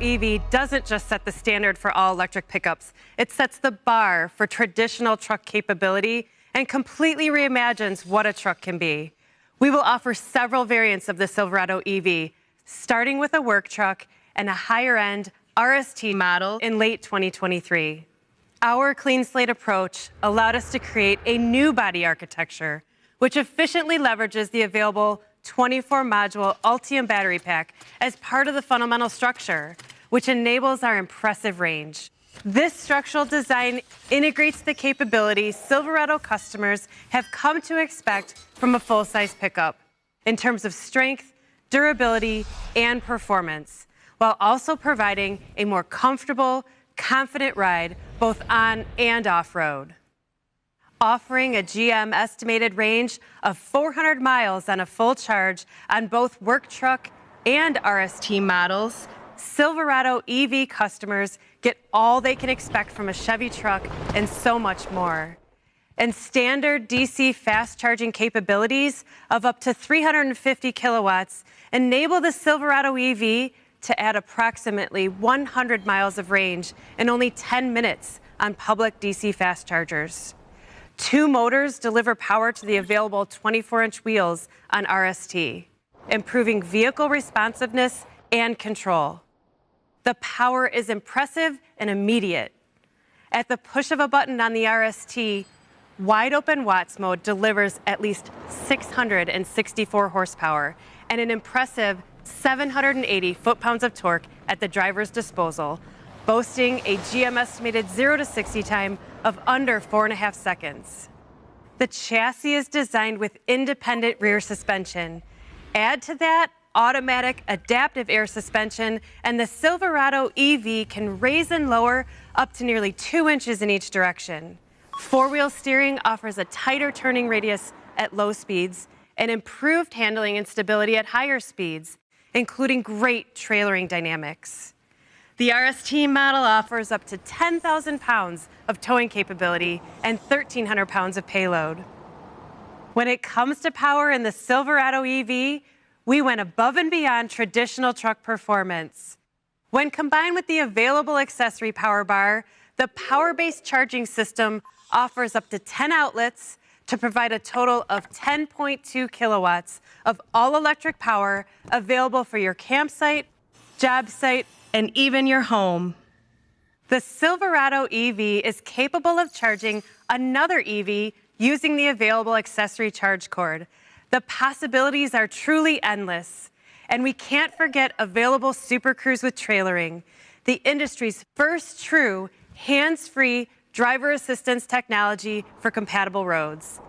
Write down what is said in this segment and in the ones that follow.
EV doesn't just set the standard for all electric pickups. It sets the bar for traditional truck capability and completely reimagines what a truck can be. We will offer several variants of the Silverado EV, starting with a work truck and a higher-end RST model in late 2023. Our clean slate approach allowed us to create a new body architecture, which efficiently leverages the available 24-module Ultium battery pack as part of the fundamental structure, which enables our impressive range. This structural design integrates the capabilities Silverado customers have come to expect from a full-size pickup in terms of strength, durability, and performance, while also providing a more comfortable, confident ride both on and off-road. Offering a GM estimated range of 400 miles on a full charge on both work truck and RST models, Silverado EV customers get all they can expect from a Chevy truck and so much more. And standard DC fast charging capabilities of up to 350 kilowatts enable the Silverado EV to add approximately 100 miles of range in only 10 minutes on public DC fast chargers. 2 motors deliver power to the available 24-inch wheels on RST, improving vehicle responsiveness and control. The power is impressive and immediate. At the push of a button on the RST, wide open watts mode delivers at least 664 horsepower and an impressive 780 foot-pounds of torque at the driver's disposal, boasting a GM estimated 0 to 60 time of under 4.5 seconds. The chassis is designed with independent rear suspension. Add to that automatic adaptive air suspension, and the Silverado EV can raise and lower up to nearly 2 inches in each direction. 4-wheel steering offers a tighter turning radius at low speeds and improved handling and stability at higher speeds, including great trailering dynamics. The RST model offers up to 10,000 pounds of towing capability and 1,300 pounds of payload. When it comes to power in the Silverado EV, we went above and beyond traditional truck performance. When combined with the available accessory power bar, the power-based charging system offers up to 10 outlets to provide a total of 10.2 kilowatts of all-electric power available for your campsite, job site, and even your home. The Silverado EV is capable of charging another EV using the available accessory charge cord. The possibilities are truly endless. And we can't forget available Super Cruise with trailering, the industry's first true hands-free driver assistance technology for compatible roads.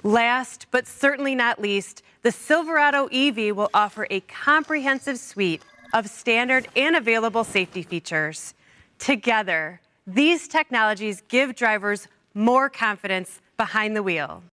Last, but certainly not least, the Silverado EV will offer a comprehensive suite of standard and available safety features. Together, these technologies give drivers more confidence behind the wheel.